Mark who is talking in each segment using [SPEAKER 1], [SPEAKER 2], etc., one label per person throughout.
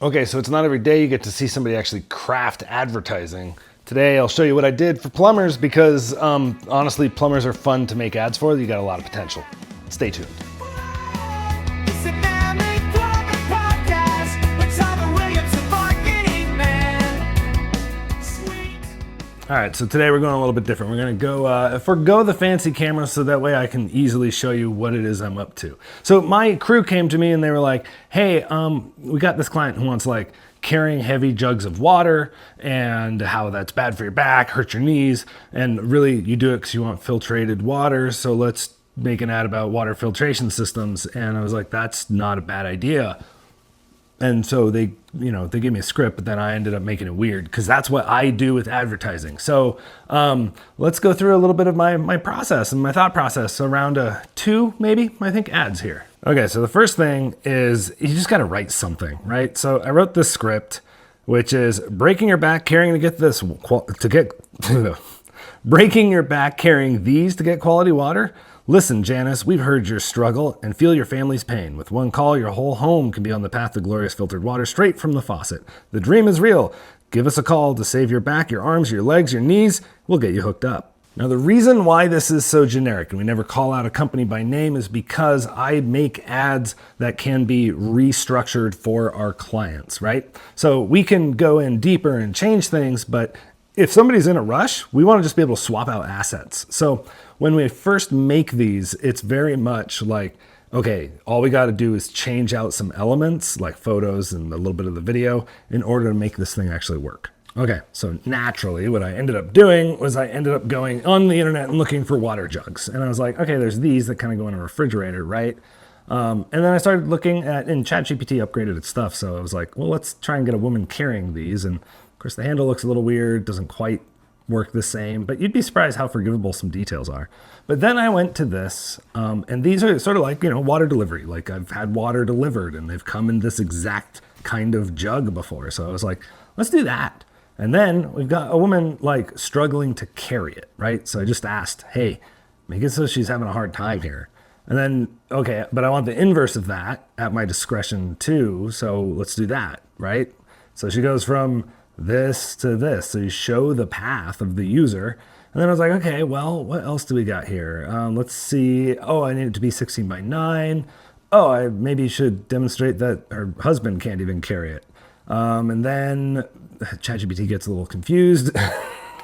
[SPEAKER 1] Okay, so it's not every day you get to see somebody actually craft advertising. Today I'll show you what I did for plumbers because honestly, plumbers are fun to make ads for. You got a lot of potential. Stay tuned.
[SPEAKER 2] It's a Mammoth Plumber podcast with Tom Williams and marketing man. Sweet.
[SPEAKER 1] All right, so today we're going a little bit different. We're gonna go forgo the fancy camera so that way I can easily show you what it is I'm up to. So my crew came to me and they were like, hey, we got this client who wants like carrying heavy jugs of water and how that's bad for your back, hurt your knees, and really you do it because you want filtrated water, so let's make an ad about water filtration systems. And I was like, that's not a bad idea. And so they gave me a script, but then I ended up making it weird because that's what I do with advertising. So let's go through a little bit of my process and my thought process around two, maybe, I think, ads here. Okay, so the first thing is you just got to write something, right? So I wrote this script, which is breaking your back carrying breaking your back carrying these to get quality water. Listen, Janice, we've heard your struggle and feel your family's pain. With one call, your whole home can be on the path to glorious filtered water straight from the faucet. The dream is real. Give us a call to save your back, your arms, your legs, your knees. We'll get you hooked up. Now, the reason why this is so generic and we never call out a company by name is because I make ads that can be restructured for our clients, right? So we can go in deeper and change things, but if somebody's in a rush, we want to just be able to swap out assets. So when we first make these, it's very much like, okay, all we got to do is change out some elements like photos and a little bit of the video in order to make this thing actually work. Okay, so naturally what I ended up doing was I ended up going on the internet and looking for water jugs. And I was like, okay, there's these that kind of go in a refrigerator, right? And then I started looking at, and ChatGPT upgraded its stuff. So I was like, well, let's try and get a woman carrying these. And of course the handle looks a little weird, doesn't quite work the same, but you'd be surprised how forgivable some details are. But then I went to this, and these are sort of like, water delivery. Like I've had water delivered and they've come in this exact kind of jug before. So I was like, let's do that. And then we've got a woman like struggling to carry it, right? So I just asked, hey, make it so she's having a hard time here. And then, okay, but I want the inverse of that at my discretion too. So let's do that, right? So she goes from this to this. So you show the path of the user. And then I was like, okay, well, what else do we got here? Let's see. Oh, I need it to be 16 by 9. Oh, I maybe should demonstrate that her husband can't even carry it. And then ChatGPT gets a little confused.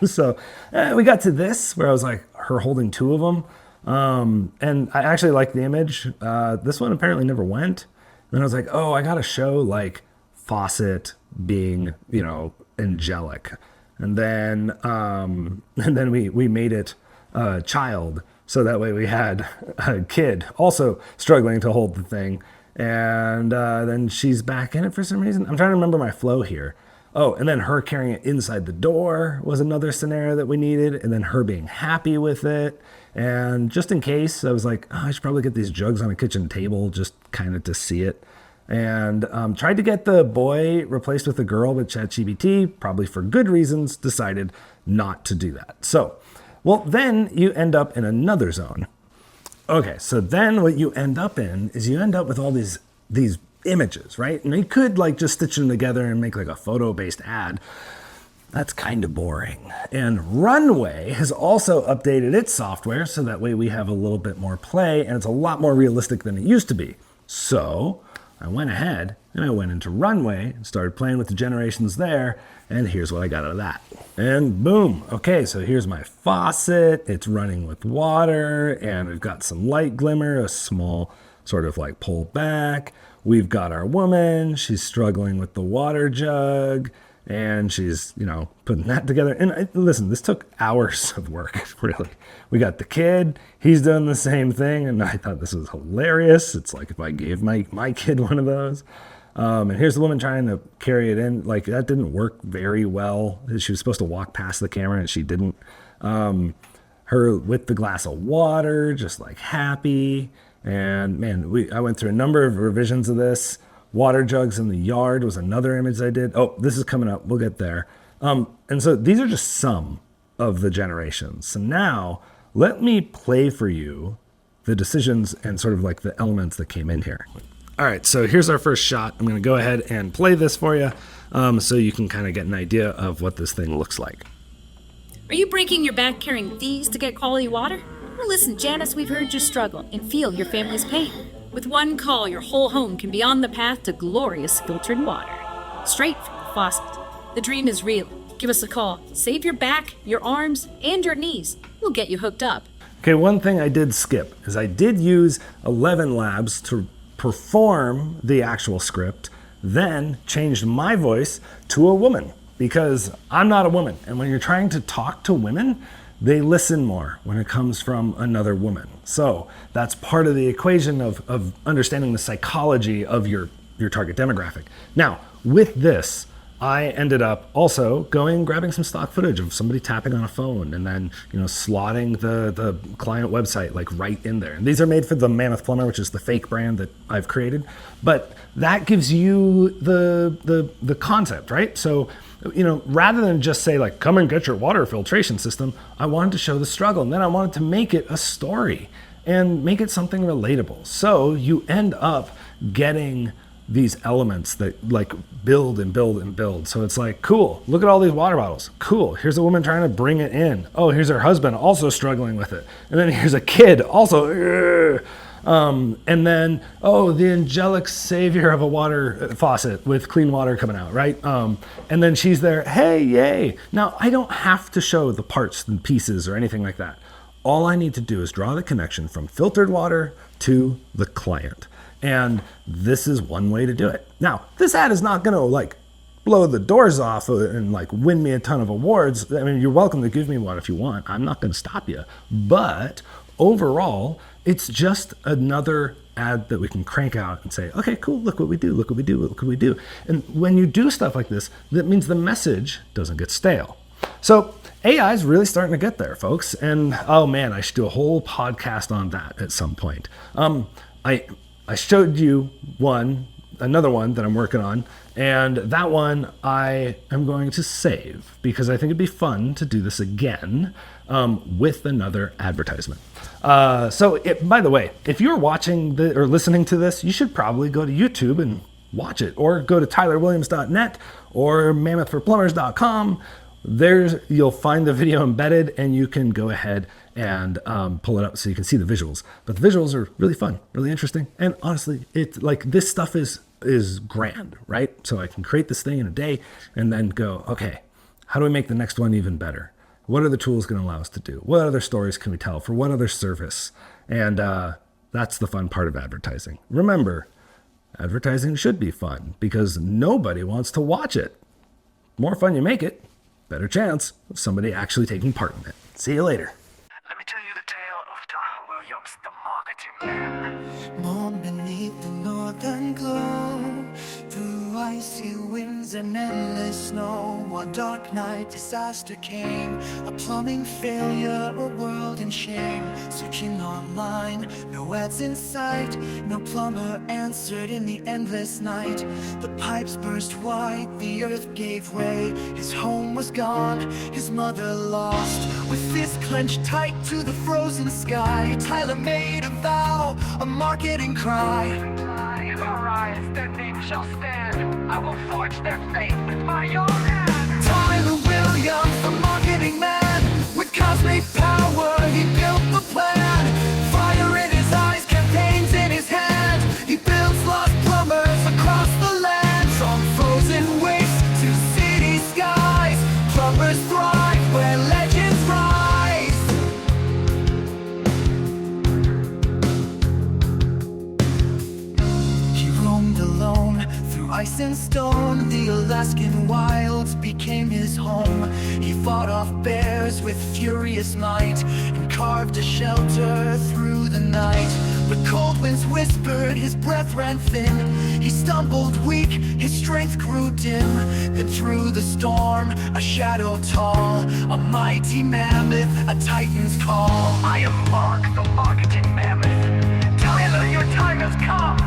[SPEAKER 1] So we got to this where I was like, her holding two of them. And I actually liked the image. This one apparently never went. Then I was like, oh, I got to show like faucet being, angelic. And then we made it child. So that way we had a kid also struggling to hold the thing. And then she's back in it for some reason. I'm trying to remember my flow here. Oh, and then her carrying it inside the door was another scenario that we needed. And then her being happy with it. And just in case, I was like, I should probably get these jugs on a kitchen table just kind of to see it. And tried to get the boy replaced with a girl with ChatGPT, probably for good reasons, decided not to do that. So, well, then you end up in another zone. Okay, so then what you end up in is you end up with all these images, right? And you could like just stitch them together and make like a photo-based ad. That's kind of boring. And Runway has also updated its software so that way we have a little bit more play and it's a lot more realistic than it used to be. So I went ahead and I went into Runway and started playing with the generations there. And here's what I got out of that. And boom. Okay, so here's my faucet. It's running with water and we've got some light glimmer, a small sort of like pull back. We've got our woman. She's struggling with the water jug and she's, putting that together. And listen, this took hours of work, really. We got the kid. He's doing the same thing. And I thought this was hilarious. It's like if I gave my kid one of those. And here's the woman trying to carry it in. Like that didn't work very well. She was supposed to walk past the camera and she didn't. Her with the glass of water, just like happy. And man, I went through a number of revisions of this. Water jugs in the yard was another image I did. Oh, this is coming up. We'll get there. And so these are just some of the generations. So now let me play for you the decisions and sort of like the elements that came in here. All right, so here's our first shot. I'm going to go ahead and play this for you so you can kind of get an idea of what this thing looks like.
[SPEAKER 3] Are you breaking your back carrying these to get quality water? Well, listen, Janice, we've heard your struggle and feel your family's pain. With one call, your whole home can be on the path to glorious filtered water. Straight from the faucet. The dream is real. Give us a call. Save your back, your arms, and your knees. We'll get you hooked up.
[SPEAKER 1] Okay, one thing I did skip is I did use 11 Labs to perform the actual script, then changed my voice to a woman because I'm not a woman. And when you're trying to talk to women, they listen more when it comes from another woman. So that's part of the equation of understanding the psychology of your target demographic. Now, with this, I ended up also grabbing some stock footage of somebody tapping on a phone and then, slotting the client website like right in there. And these are made for the Mammoth Plumber, which is the fake brand that I've created. But that gives you the concept, right? So, rather than just say like, come and get your water filtration system, I wanted to show the struggle. And then I wanted to make it a story and make it something relatable. So you end up getting these elements that like build and build and build. So it's like, cool, look at all these water bottles. Cool, here's a woman trying to bring it in. Oh, here's her husband also struggling with it. And then here's a kid also. And then, the angelic savior of a water faucet with clean water coming out, right? And then she's there, hey, yay. Now, I don't have to show the parts and pieces or anything like that. All I need to do is draw the connection from filtered water to the client. And this is one way to do it. Now, this ad is not going to like blow the doors off and like win me a ton of awards. I mean, you're welcome to give me one if you want. I'm not going to stop you. But overall, it's just another ad that we can crank out and say, okay, cool, look what we do, look what we do, look what we do. And when you do stuff like this, that means the message doesn't get stale. So AI is really starting to get there, folks. And oh man, I should do a whole podcast on that at some point. I showed you another one that I'm working on, and that one I am going to save because I think it'd be fun to do this again with another advertisement. By the way, if you're watching or listening to this, you should probably go to YouTube and watch it, or go to tylerwilliams.net or mammothforplumbers.com. You'll find the video embedded, and you can go ahead and pull it up so you can see the visuals. But the visuals are really fun, really interesting, and honestly, it's like this stuff is grand, right? So I can create this thing in a day and then go, okay, how do we make the next one even better? What are the tools going to allow us to do? What other stories can we tell for what other service? And that's the fun part of advertising. Remember, advertising should be fun because nobody wants to watch it. More fun you make it, better chance of somebody actually taking part in it. See you later.
[SPEAKER 2] Let me tell you the tale of Tom Williams, the marketing man.
[SPEAKER 4] Moon beneath the northern glow, through icy winds and endless snow. One dark night, disaster came, a plumbing failure, a world in shame. Searching online, no ads in sight, no plumber answered in the endless night. The pipes burst wide, the earth gave way. His home was gone, his mother lost. With fists clenched tight to the frozen sky, Tyler made a vow, a marketing cry.
[SPEAKER 2] Arise, their name shall stand. I will forge their fate with my own hand.
[SPEAKER 4] Tyler Williams, the marketing man, with cosmic power, he built the plan. Fire in his eyes, campaigns in his hand. He builds lost plumbers across the land. From frozen wastes to city skies, plumbers thrive where legends rise. He roamed alone through ice and stone. The Alaskan wilds became his home. He fought off bears with furious might and carved a shelter through the night. The cold winds whispered, his breath ran thin. He stumbled weak, his strength grew dim. Then through the storm, a shadow tall, a mighty mammoth, a titan's call.
[SPEAKER 2] I am Mark, the marketing mammoth. Tyler, your time has come.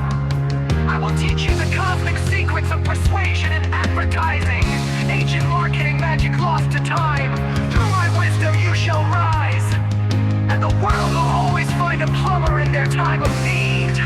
[SPEAKER 2] I will teach you the cosmic secrets of persuasion and advertising. Ancient marketing magic lost to time. Through my wisdom you shall rise, and the world will always find a plumber in their time of need.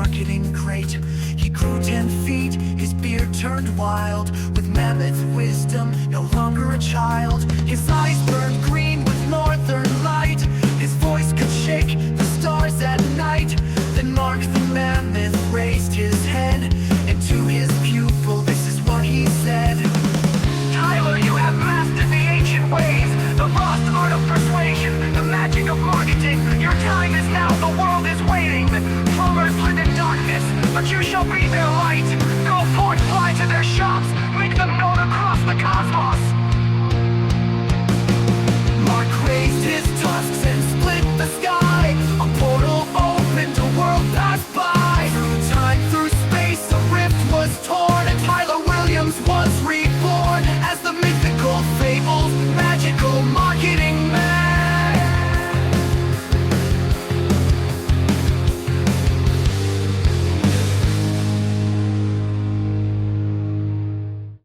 [SPEAKER 4] marketing great. He grew 10 feet, his beard turned wild. With mammoth wisdom, no longer a child. His eyes burned green with northern light. His voice could shake the stars at night. Then Mark the mammoth raised his head, and to his pupil this is what he said.
[SPEAKER 2] Tyler, you have mastered the ancient ways, the lost art of persuasion, the magic of marketing. Your time is now, the world is waiting. Plumbers live in darkness, but you shall be their light. Go forth, fly to their shops, make them known across the cosmos.